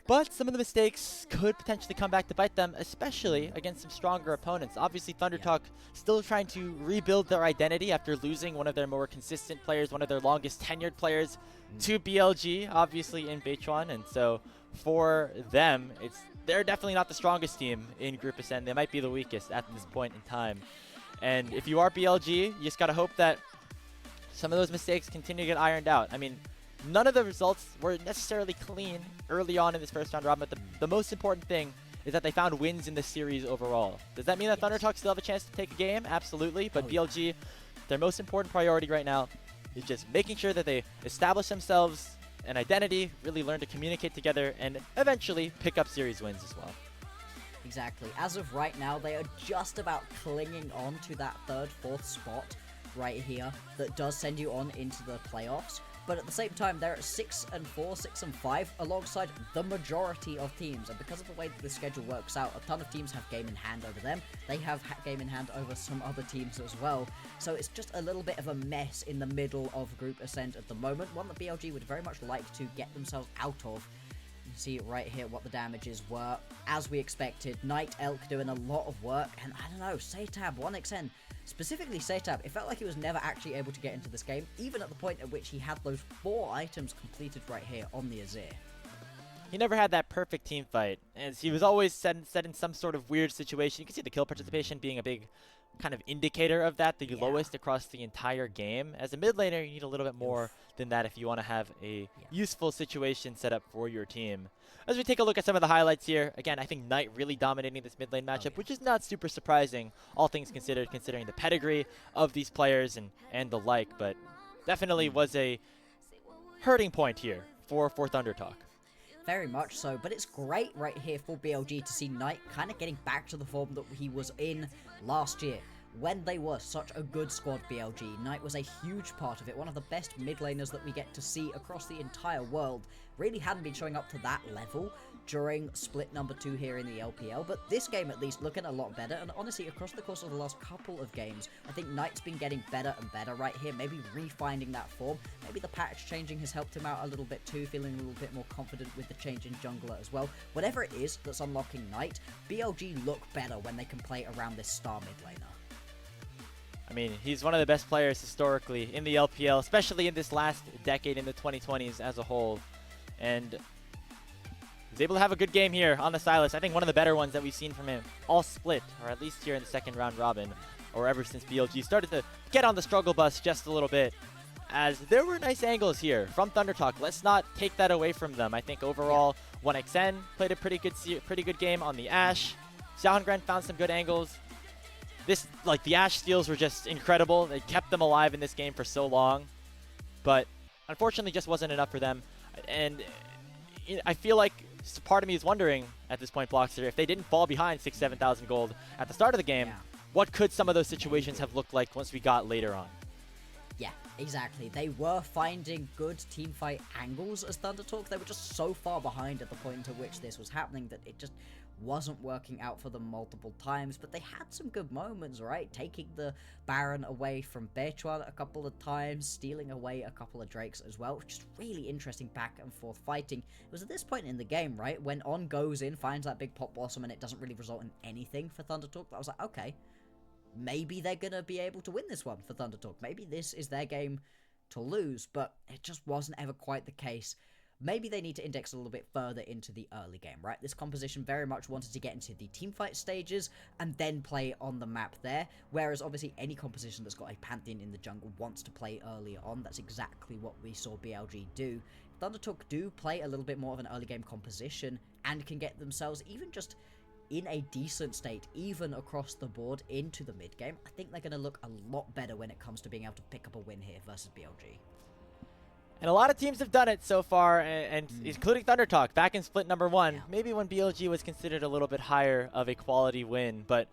But some of the mistakes could potentially come back to bite them, especially against some stronger opponents. Obviously, ThunderTalk still trying to rebuild their identity after losing one of their more consistent players, one of their longest tenured players to BLG, obviously in Beichuan. And so for them, they're definitely not the strongest team in Group Ascend. They might be the weakest at this point in time. And if you are BLG, you just got to hope that some of those mistakes continue to get ironed out. I mean, none of the results were necessarily clean early on in this first round robin, but the most important thing is that they found wins in the series overall. Does that mean that ThunderTalk still have a chance to take a game? Absolutely, but BLG, their most important priority right now is just making sure that they establish themselves an identity, really learn to communicate together, and eventually pick up series wins as well. Exactly. As of right now, they are just about clinging on to that third, fourth spot right here that does send you on into the playoffs. But at the same time, they're at 6-4, 6-5, alongside the majority of teams. And because of the way that the schedule works out, a ton of teams have game in hand over them. They have game in hand over some other teams as well. So it's just a little bit of a mess in the middle of Group Ascent at the moment. One that BLG would very much like to get themselves out of. You see right here what the damages were. As we expected, Night Elk doing a lot of work. And I don't know, SeTab, 1xN. Specifically SeTab, it felt like he was never actually able to get into this game, even at the point at which he had those 4 items completed right here on the Azir. He never had that perfect team fight, and he was always set in some sort of weird situation. You can see the kill participation being a big kind of indicator of that, the lowest across the entire game. As a mid laner, you need a little bit more than that if you want to have a useful situation set up for your team. As we take a look at some of the highlights here, again, I think Knight really dominating this mid lane matchup, which is not super surprising, all things considered, considering the pedigree of these players and the like, but definitely was a hurting point here for ThunderTalk. Very much so, but it's great right here for BLG to see Knight kind of getting back to the form that he was in last year, when they were such a good squad. BLG, Knight was a huge part of it, one of the best mid laners that we get to see across the entire world. Really hadn't been showing up to that level during split number 2 here in the LPL, but this game at least looking a lot better, and honestly across the course of the last couple of games, I think Knight's been getting better and better right here, maybe refinding that form. Maybe the patch changing has helped him out a little bit too, feeling a little bit more confident with the change in jungler as well. Whatever it is that's unlocking Knight, BLG look better when they can play around this star mid laner. I mean, he's one of the best players historically in the LPL, especially in this last decade in the 2020s as a whole. And he's able to have a good game here on the Sylas. I think one of the better ones that we've seen from him all split, or at least here in the second round robin, or ever since BLG started to get on the struggle bus just a little bit. As there were nice angles here from ThunderTalk. Let's not take that away from them. I think overall, 1xN played a pretty good game on the Ashe. Xiaohongren found some good angles. The Ashe steals were just incredible. They kept them alive in this game for so long. But unfortunately, just wasn't enough for them. And I feel like part of me is wondering at this point, Bloxxer, if they didn't fall behind 6,000, 7,000 gold at the start of the game, what could some of those situations have looked like once we got later on? Yeah, exactly. They were finding good teamfight angles as ThunderTalk. They were just so far behind at the point at which this was happening that it just wasn't working out for them multiple times, but they had some good moments, right? Taking the Baron away from Beichuan a couple of times, stealing away a couple of Drakes as well. Just really interesting back and forth fighting. It was at this point in the game, right, when On goes in, finds that big pop blossom, and it doesn't really result in anything for ThunderTalk. I was like, okay, maybe they're gonna be able to win this one for ThunderTalk. Maybe this is their game to lose, but it just wasn't ever quite the case. Maybe they need to index a little bit further into the early game, right? This composition very much wanted to get into the teamfight stages and then play on the map there, whereas obviously any composition that's got a Pantheon in the jungle wants to play earlier on. That's exactly what we saw BLG do. ThunderTalk do play a little bit more of an early game composition and can get themselves even just in a decent state, even across the board into the mid game. I think they're going to look a lot better when it comes to being able to pick up a win here versus BLG. And a lot of teams have done it so far, and including ThunderTalk back in split number 1. Maybe when BLG was considered a little bit higher of a quality win, but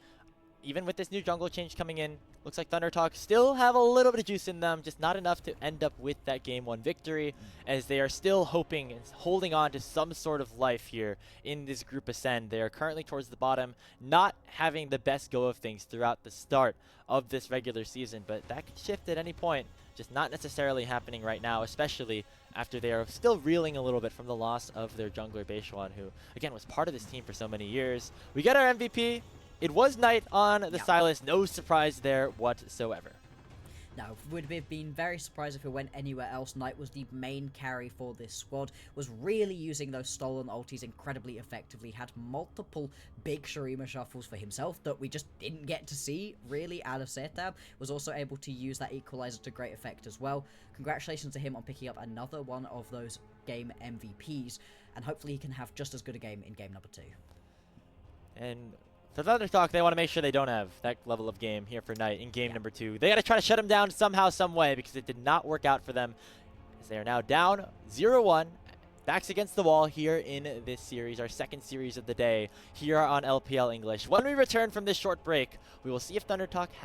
even with this new jungle change coming in, looks like ThunderTalk still have a little bit of juice in them, just not enough to end up with that game 1 victory, as they are still hoping and holding on to some sort of life here in this Group Ascend. They are currently towards the bottom, not having the best go of things throughout the start of this regular season, but that could shift at any point. Just not necessarily happening right now, especially after they are still reeling a little bit from the loss of their jungler Beichuan, who, again, was part of this team for so many years. We get our MVP. It was Knight on the Sylas. No surprise there whatsoever. No, would have been very surprised if it went anywhere else. Knight was the main carry for this squad, was really using those stolen ultis incredibly effectively, had multiple big Shurima shuffles for himself that we just didn't get to see really out of SeTab, was also able to use that equalizer to great effect as well. Congratulations to him on picking up another one of those game MVPs, and hopefully he can have just as good a game in game number 2. And for ThunderTalk, they want to make sure they don't have that level of game here for Knight in game number 2. They got to try to shut him down somehow, some way, because it did not work out for them, as they are now down 0-1. Backs against the wall here in this series, our second series of the day here on LPL English. When we return from this short break, we will see if ThunderTalk